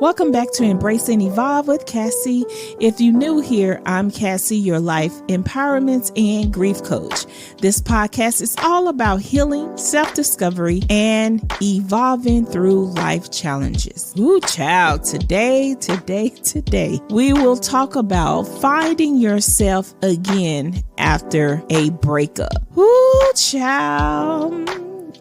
Welcome back to Embrace and Evolve with Cassie. If you're new here, I'm Cassie, your life empowerment and grief coach. This podcast is all about healing, self-discovery, and evolving through life challenges. Ooh, child, today, we will talk about finding yourself again after a breakup. Ooh, child.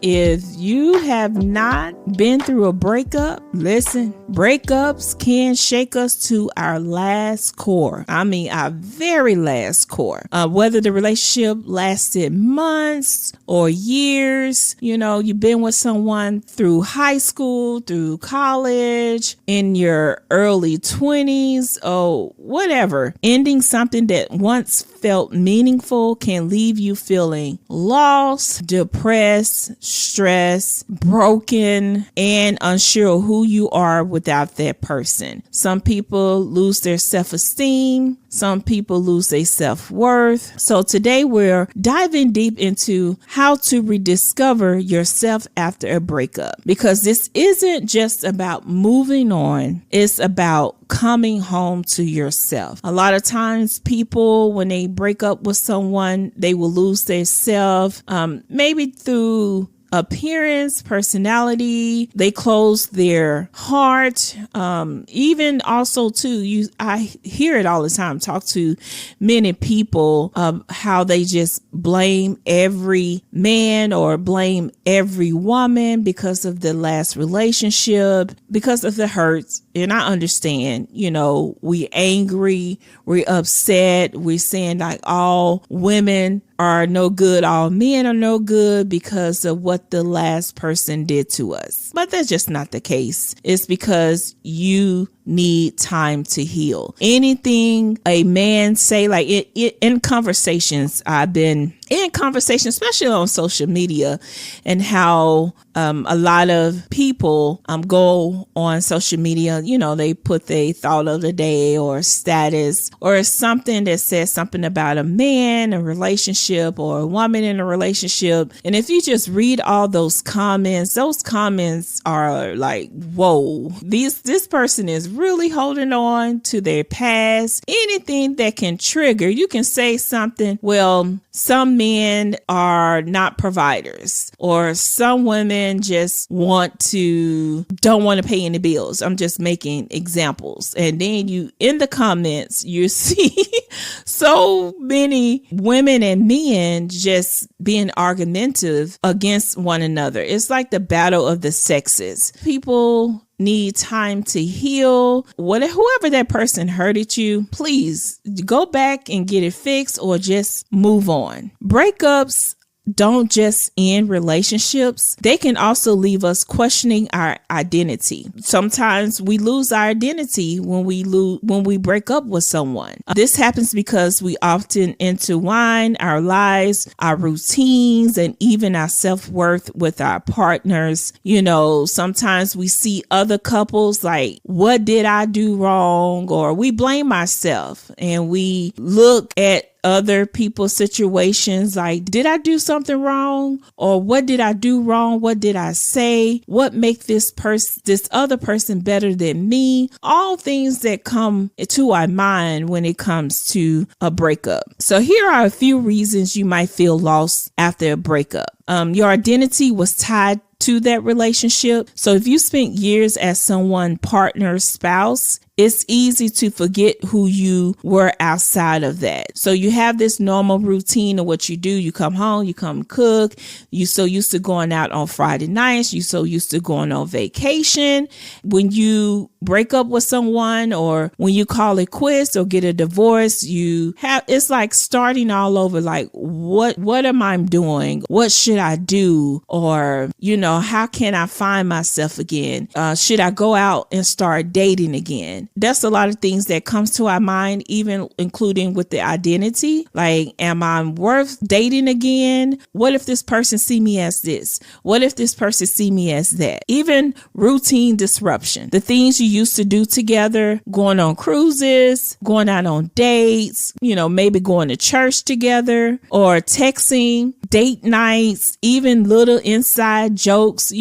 If you have not been through a breakup, listen, breakups can shake us to our last core. I mean, our very last core. Whether the relationship lasted months or years, you've been with someone through high school, through college, in your early 20s, or whatever. Ending something that once felt meaningful can leave you feeling lost, depressed, stressed, broken, and unsure of who you are without that person. Some people lose their self-esteem. Some people lose their self-worth. So today we're diving deep into how to rediscover yourself after a breakup, because this isn't just about moving on. It's about coming home to yourself. A lot of times people, when they break up with someone, they will lose their self, maybe through appearance, personality, they close their heart. Even also too, I hear it all the time, talk to many people of how they just blame every man or blame every woman because of the last relationship, because of the hurts. And I understand, we angry, we're upset, we're saying like all women are no good, all men are no good because of what the last person did to us. But that's just not the case. It's because you need time to heal. Anything a man say, like in conversations, I've been in conversations, especially on social media, and how a lot of people go on social media, they put their thought of the day or status or something that says something about a man, a relationship, or a woman in a relationship. And if you just read all those comments are like, whoa, this person is really holding on to their past. Anything that can trigger, you can say something, well, some men are not providers, or some women just don't want to pay any bills. I'm just making examples. And then in the comments, you see so many women and men just being argumentative against one another. It's like the battle of the sexes. People need time to heal. Whoever that person hurted you, please go back and get it fixed or just move on. Breakups don't just end relationships. They can also leave us questioning our identity. Sometimes we lose our identity when we break up with someone. This happens because we often intertwine our lives, our routines, and even our self-worth with our partners. Sometimes we see other couples like, what did I do wrong? Or we blame ourselves and we look at other people's situations like, did I do something wrong? Or what did I do wrong? What did I say? What make this other person better than me? All things that come to our mind when it comes to a breakup. So here are a few reasons you might feel lost after a breakup. Your identity was tied to that relationship. So if you spent years as someone's partner, spouse, it's easy to forget who you were outside of that. So you have this normal routine of what you do. You come home, you come cook. You so used to going out on Friday nights. You so used to going on vacation. When you break up with someone, or when you call it quits or get a divorce, it's like starting all over. Like, what am I doing? What should I do? Or, how can I find myself again? Should I go out and start dating again? that's a lot of things that comes to our mind, even including with the identity. Like, am I worth dating again? What if this person see me as this? What if this person see me as that? Even routine disruption. The things you used to do together, going on cruises, going out on dates, maybe going to church together or texting, date nights, even little inside jokes.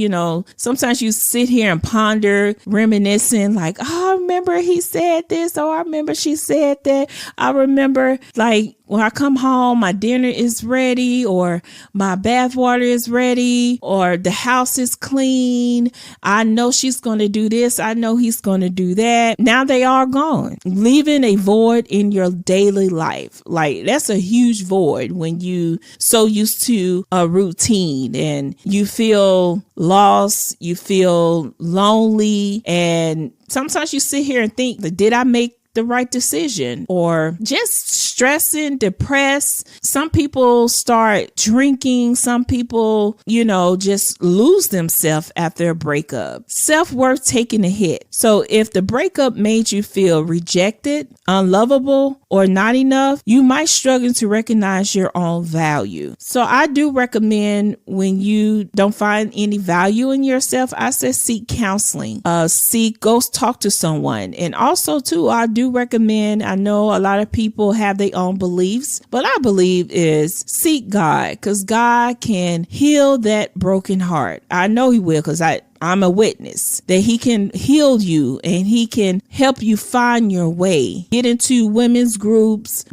Sometimes you sit here and ponder, reminiscing like, oh, I remember he said this, or I remember she said that. I remember like when I come home, my dinner is ready, or my bath water is ready, or the house is clean. I know she's going to do this. I know he's going to do that. Now they are gone, leaving a void in your daily life. Like, that's a huge void when you so used to a routine and you feel lost, you feel lonely, and sometimes you sit here and think, did I make the right decision? Or just stressing, depressed. Some people start drinking. Some people, just lose themselves after a breakup. Self-worth taking a hit. So if the breakup made you feel rejected, unlovable, or not enough, you might struggle to recognize your own value. So I do recommend, when you don't find any value in yourself, I say seek counseling. Go talk to someone. And also too, I do recommend, I know a lot of people have their own beliefs, but I believe is seek God, because God can heal that broken heart. I know he will, because I'm a witness that he can heal you and he can help you find your way. Get into women's groups,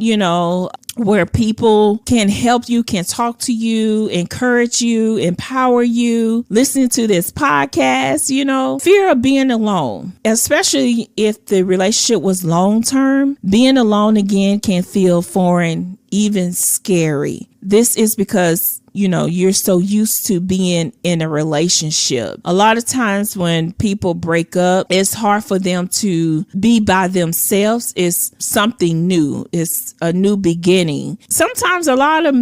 where people can help you, can talk to you, encourage you, empower you. Listening to this podcast, fear of being alone, especially if the relationship was long term. Being alone again can feel foreign, even scary. This is because you're so used to being in a relationship. A lot of times when people break up, it's hard for them to be by themselves. It's something new. It's a new beginning. Sometimes a lot of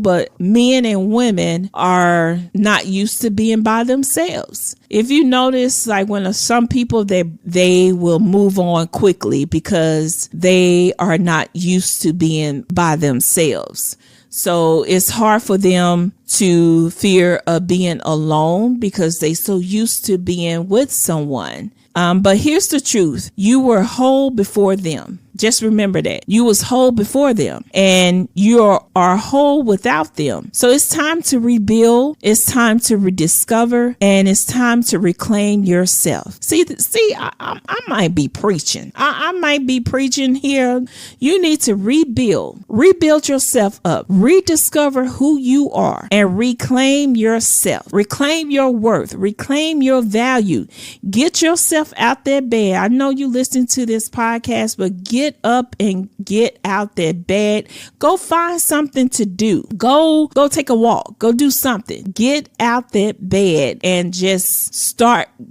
but men and women are not used to being by themselves. If you notice, like when some people, they will move on quickly because they are not used to being by themselves. So it's hard for them to fear of being alone because they so used to being with someone. But here's the truth. You were whole before them. Just remember that. You was whole before them and you are whole without them. So it's time to rebuild. It's time to rediscover, and it's time to reclaim yourself. See, I might be preaching. I might be preaching here. You need to rebuild yourself up, rediscover who you are, and reclaim yourself, reclaim your worth, reclaim your value. Get yourself out that bed. I know you listen to this podcast, but get up and get out that bed. Go find something to do. Go take a walk. Go do something. Get out that bed and just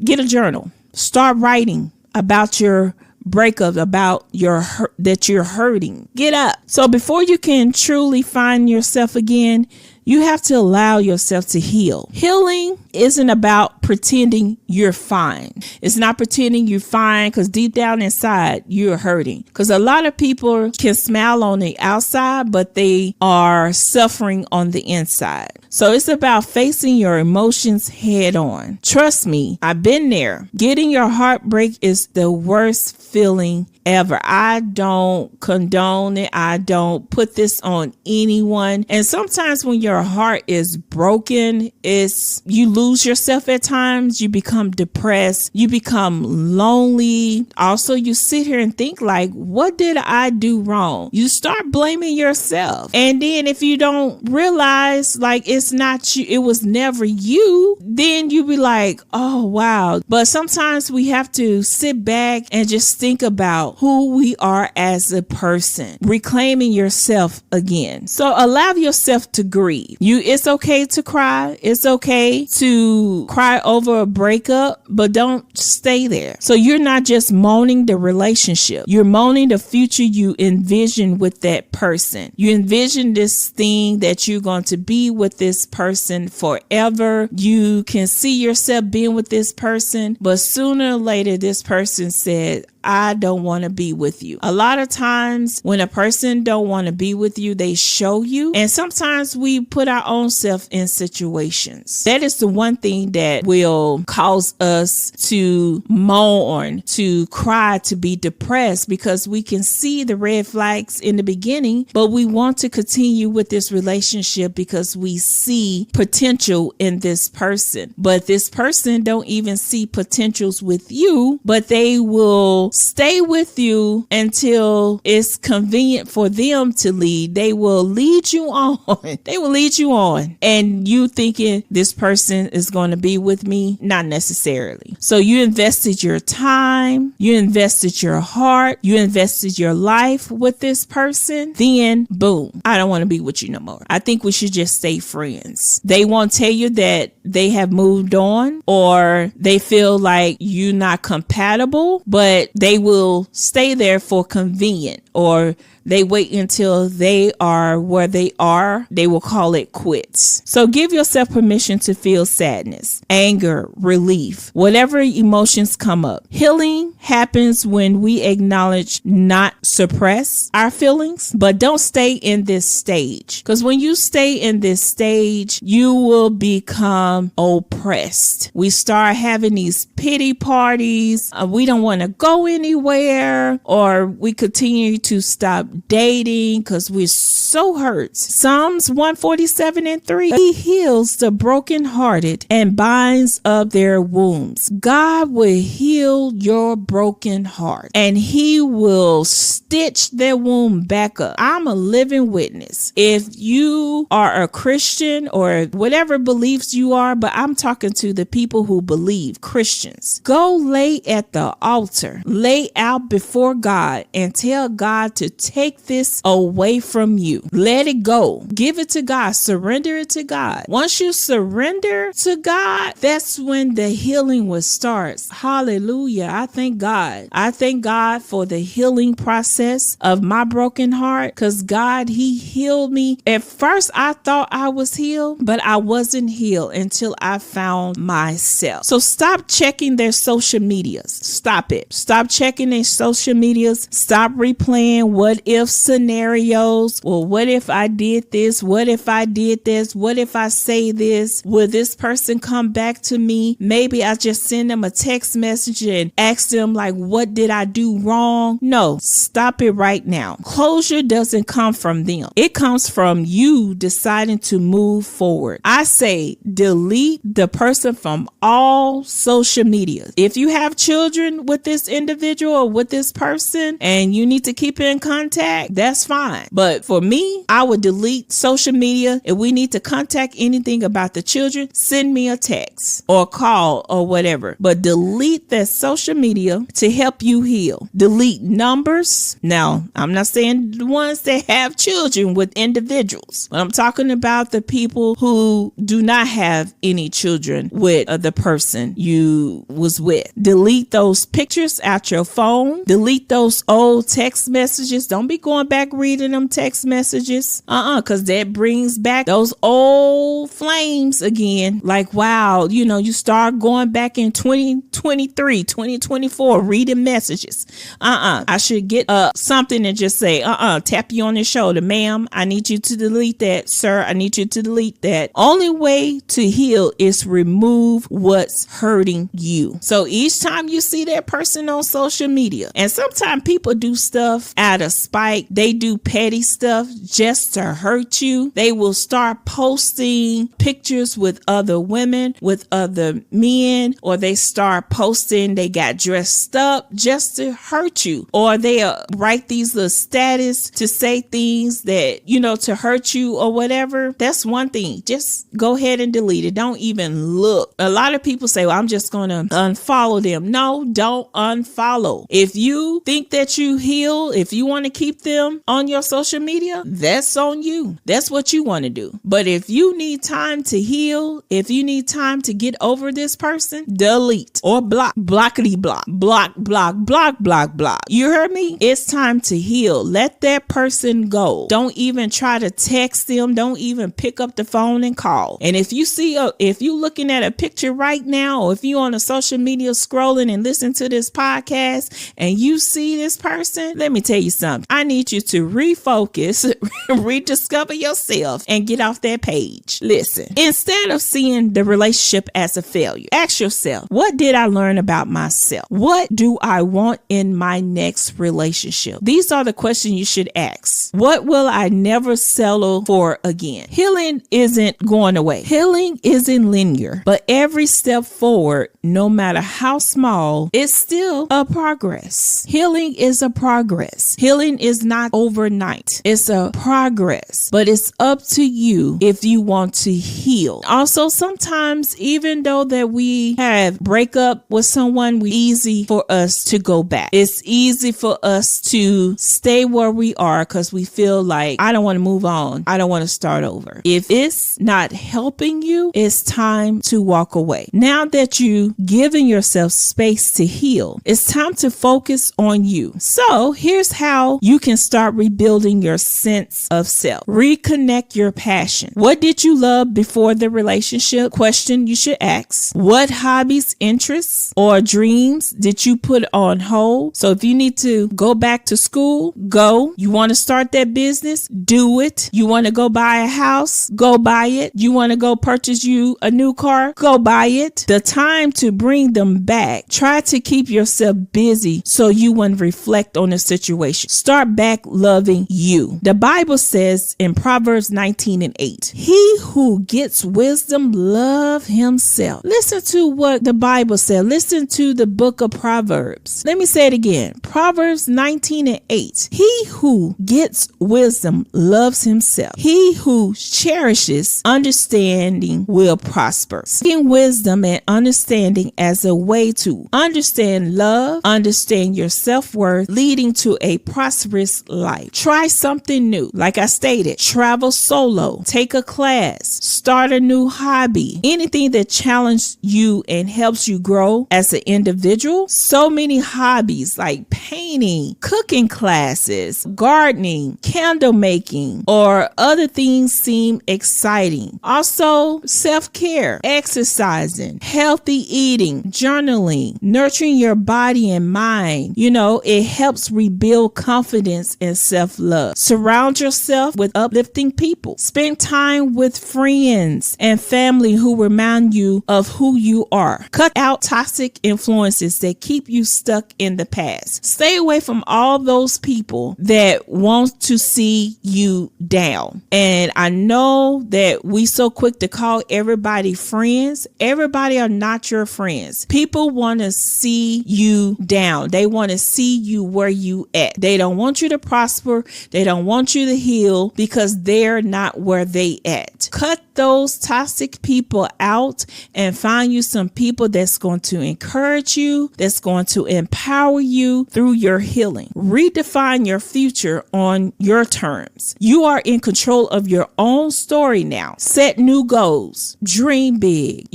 get a journal. Start writing about your breakup, about that you're hurting. Get up. So before you can truly find yourself again, you have to allow yourself to heal. Healing isn't about pretending you're fine. It's not pretending you're fine because deep down inside you're hurting. Because a lot of people can smile on the outside, but they are suffering on the inside. So it's about facing your emotions head on. Trust me, I've been there. Getting your heartbreak is the worst feeling ever. I don't condone it. I don't put this on anyone. And sometimes when your heart is broken, you lose yourself at times. You become depressed. You become lonely. Also, you sit here and think like, what did I do wrong? You start blaming yourself. And then if you don't realize like it's not you, it was never you, then you be like, oh, wow. But sometimes we have to sit back and just think about who we are as a person, reclaiming yourself again. So allow yourself to grieve. It's okay to cry. It's okay to to cry over a breakup, but don't stay there. So you're not just mourning the relationship. You're mourning the future you envision with that person. You envision this thing that you're going to be with this person forever. You can see yourself being with this person, but sooner or later, this person said, I don't want to be with you. A lot of times when a person don't want to be with you, they show you. And sometimes we put our own self in situations. That is the one thing that will cause us to mourn, to cry, to be depressed, because we can see the red flags in the beginning, but we want to continue with this relationship because we see potential in this person. But this person don't even see potentials with you, but they will stay with you until it's convenient for them to lead. They will lead you on. They will lead you on. And you thinking this person is going to be with me? Not necessarily. So you invested your time, you invested your heart, you invested your life with this person. Then boom, I don't want to be with you no more. I think we should just stay friends. They won't tell you that they have moved on or they feel like you're not compatible, but they will stay there for convenient, or they wait until they are where they are. They will call it quits. So give yourself permission to feel sadness, anger, relief, whatever emotions come up. Healing happens when we acknowledge, not suppress our feelings, but don't stay in this stage. Because when you stay in this stage, you will become oppressed. We start having these pity parties. We don't want to go anywhere, or we continue to stop dating because we're so hurt. Psalms 147:3. He heals the brokenhearted and binds up their wounds. God will heal your broken heart and he will stitch their wound back up. I'm a living witness. If you are a Christian or whatever beliefs you are, but I'm talking to the people who believe, Christians, go lay at the altar, lay out before God and tell God to take this away from you. Let it go. Give it to God. Surrender it to God. Once you surrender to God, that's when the healing will start. Hallelujah. I thank God. I thank God for the healing process of my broken heart, because God, he healed me. At first, I thought I was healed, but I wasn't healed until I found myself. So stop checking their social medias. Stop it. Stop checking their social medias. Stop replaying what if scenarios. Well, what if I did this? What if I did this? What if I say this? Will this person come back to me? Maybe I just send them a text message and ask them like, what did I do wrong? No, stop it right now. Closure doesn't come from them. It comes from you deciding to move forward. I say delete the person from all social media. If you have children with this individual or with this person and you need to keep in contact, that's fine. But for me, I would delete social media. If we need to contact anything about the children, send me a text or call or whatever. But delete that social media to help you heal. Delete numbers. Now, I'm not saying the ones that have children with individuals, but I'm talking about the people who do not have any children with the person you was with. Delete those pictures out your phone. Delete those old text messages. Don't be going back reading them text messages. Because that brings back those old flames again. Like, wow, you start going back in 2023, 2024, reading messages. I should get something and just say, tap you on the shoulder. Ma'am, I need you to delete that. Sir, I need you to delete that. Only way to heal is remove what's hurting you. So each time you see that person on social media, and sometimes people do stuff out of spite. They do petty stuff just to hurt you. They will start posting pictures with other women, with other men, or they start posting they got dressed up just to hurt you. Or they write these little status to say things that, to hurt you or whatever. That's one thing. Just go ahead and delete it. Don't even look. A lot of people say, well, I'm just going to unfollow them. No, don't unfollow. If you think that you heal, if you want to keep keep them on your social media, that's on you. That's what you want to do. But if you need time to heal, if you need time to get over this person, delete or block, blockity block, block, block, block, block, block. You heard me? It's time to heal. Let that person go. Don't even try to text them. Don't even pick up the phone and call. And if you looking at a picture right now, or if you on a social media scrolling and listen to this podcast and you see this person, let me tell you something. I need you to refocus, rediscover yourself, and get off that page. Listen, instead of seeing the relationship as a failure, ask yourself, what did I learn about myself? What do I want in my next relationship? These are the questions you should ask. What will I never settle for again? Healing isn't going away. Healing isn't linear, but every step forward, no matter how small, is still a progress. Healing is a progress. Healing is not overnight. It's a progress, but it's up to you if you want to heal. Also, sometimes even though that we have breakup with someone, it's easy for us to go back. It's easy for us to stay where we are because we feel like, I don't want to move on. I don't want to start over. If it's not helping you, it's time to walk away. Now that you've given yourself space to heal, it's time to focus on you. So here's how you can start rebuilding your sense of self. Reconnect your passion. What did you love before the relationship? Question you should ask. What hobbies, interests, or dreams did you put on hold? So if you need to go back to school, go. You want to start that business? Do it. You want to go buy a house? Go buy it. You want to go purchase you a new car? Go buy it. The time to bring them back. Try to keep yourself busy so you wouldn't reflect on the situation. Start back loving you. The Bible says in Proverbs 19:8, he who gets wisdom love himself. Listen to what the Bible said. Listen to the book of Proverbs. Let me say it again. Proverbs 19:8. He who gets wisdom loves himself. He who cherishes understanding will prosper. Seeking wisdom and understanding as a way to understand love, understand your self-worth, leading to a prosperous life. Try something new. Like I stated, travel solo, take a class, start a new hobby, anything that challenges you and helps you grow as an individual. So many hobbies like painting, cooking classes, gardening, candle making, or other things seem exciting. Also, self-care, exercising, healthy eating, journaling, nurturing your body and mind. It helps rebuild confidence and self-love. Surround yourself with uplifting people. Spend time with friends and family who remind you of who you are. Cut out toxic influences that keep you stuck in the past. Stay away from all those people that want to see you down. And I know that we so quick to call everybody friends. Everybody are not your friends. People want to see you down. They want to see you where you at. They don't want you to prosper. They don't want you to heal because they're not where they at. Cut those toxic people out and find you some people that's going to encourage you, that's going to empower you through your healing. Redefine your future on your terms. You are in control of your own story now. Set new goals, dream big,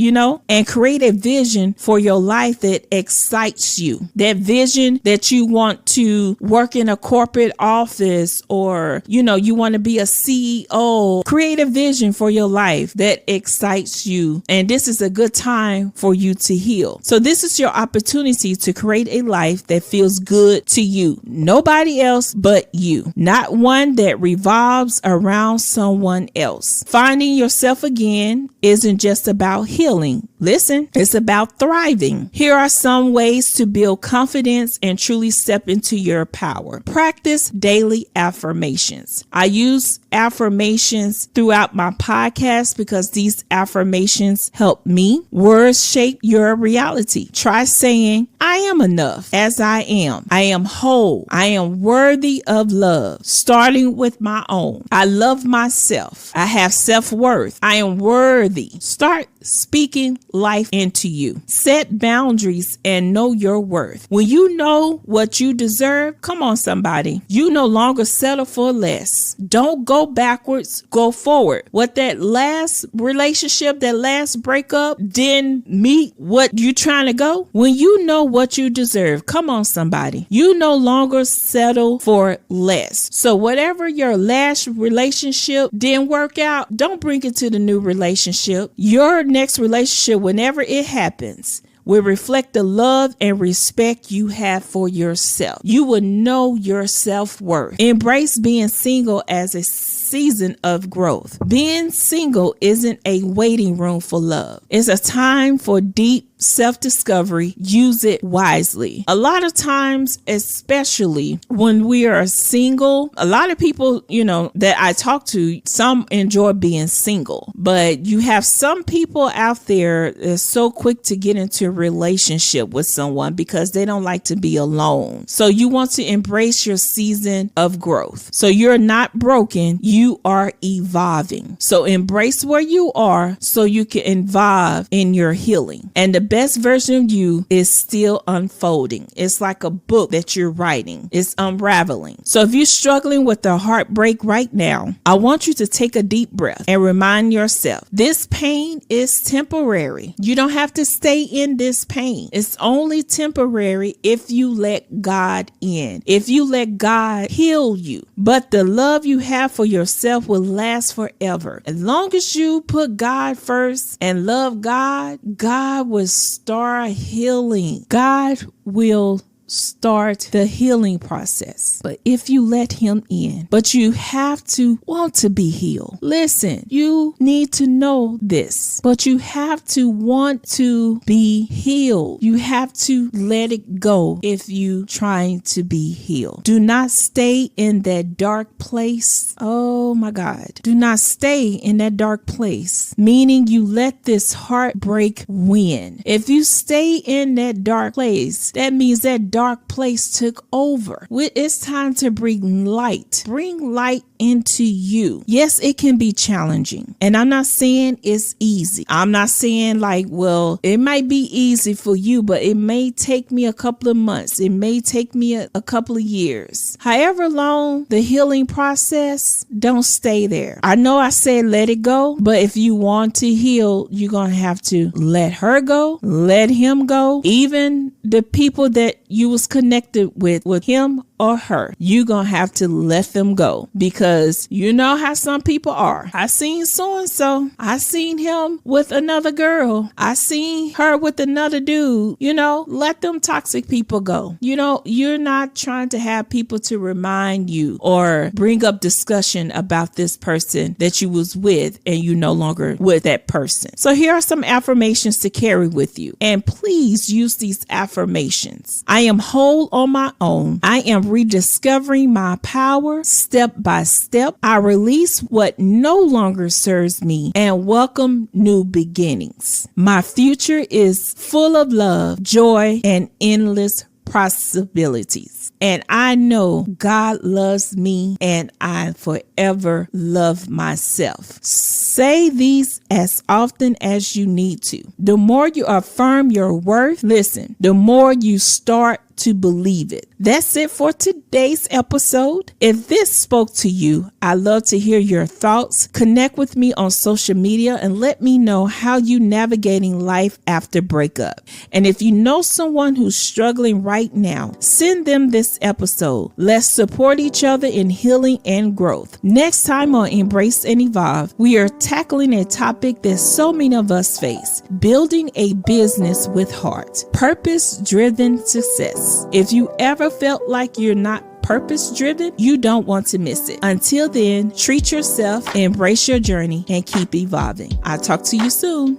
and create a vision for your life that excites you. That vision that you want to work in a corporate office or, you want to be a CEO. Create a vision for your life that excites you. And this is a good time for you to heal. So this is your opportunity to create a life that feels good to you. Nobody else but you. Not one that revolves around someone else. Finding yourself again isn't just about healing. Listen, it's about thriving. Here are some ways to build confidence and truly step into your power. Practice daily affirmations. I use affirmations throughout my podcast because these affirmations help me. Words shape your reality. Try saying, I am enough as I am. I am whole. I am worthy of love, starting with my own. I love myself. I have self-worth. I am worthy. Start speaking life into you. Set boundaries and know your worth. When you know what you deserve, come on somebody, you no longer settle for less. Don't go backwards, go forward. What that last relationship, that last breakup didn't meet what you trying to go. When you know what you deserve, come on somebody, you no longer settle for less. So whatever your last relationship didn't work out, don't bring it to the new relationship. Your next relationship, whenever it happens, will reflect the love and respect you have for yourself. You will know your self-worth. Embrace being single as a season of growth. Being single isn't a waiting room for love. It's a time for deep self-discovery. Use it wisely. A lot of times, especially when we are single, a lot of people, that I talk to, some enjoy being single, but you have some people out there that's so quick to get into a relationship with someone because they don't like to be alone. So you want to embrace your season of growth. So you're not broken. You are evolving. So embrace where you are so you can evolve in your healing. And the best version of you is still unfolding. It's like a book that you're writing. It's unraveling. So if you're struggling with a heartbreak right now, I want you to take a deep breath and remind yourself, this pain is temporary. You don't have to stay in this pain. It's only temporary if you let God in, if you let God heal you. But the love you have for yourself will last forever. As long as you put God first and love God, God will start healing. God will start the healing process. But if you let him in, but you have to want to be healed. Listen, you need to know this, but you have to want to be healed. You have to let it go if you trying to be healed. Do not stay in that dark place. Oh my God. Do not stay in that dark place, meaning you let this heartbreak win. If you stay in that dark place, that means that dark place took over. It's time to bring light. Bring light into you. Yes, it can be challenging. And I'm not saying it's easy. I'm not saying it might be easy for you, but it may take me a couple of months. It may take me a couple of years. However long the healing process, don't stay there. I know I said let it go, but if you want to heal, you're going to have to let her go, let him go. Even the people that you was connected with him or her, you're going to have to let them go, because you know how some people are. I seen so-and-so. I seen him with another girl. I seen her with another dude. Let them toxic people go. You're not trying to have people to remind you or bring up discussion about this person that you was with and you no longer with that person. So here are some affirmations to carry with you. And please use these affirmations. I am whole on my own. I am rediscovering my power step by step. I release what no longer serves me and welcome new beginnings. My future is full of love, joy, and endless possibilities. And I know God loves me and I forever love myself. Say these as often as you need to. The more you affirm your worth, the more you start to believe it. That's it for today's episode. If this spoke to you, I'd love to hear your thoughts. Connect with me on social media and let me know how you navigating life after breakup. And if you know someone who's struggling right now, send them this episode. Let's support each other in healing and growth. Next time on Embrace and Evolve, we are tackling a topic that so many of us face: building a business with heart, purpose-driven success. If you ever felt like you're not purpose-driven, you don't want to miss it. Until then, treat yourself, embrace your journey, and keep evolving. I'll talk to you soon.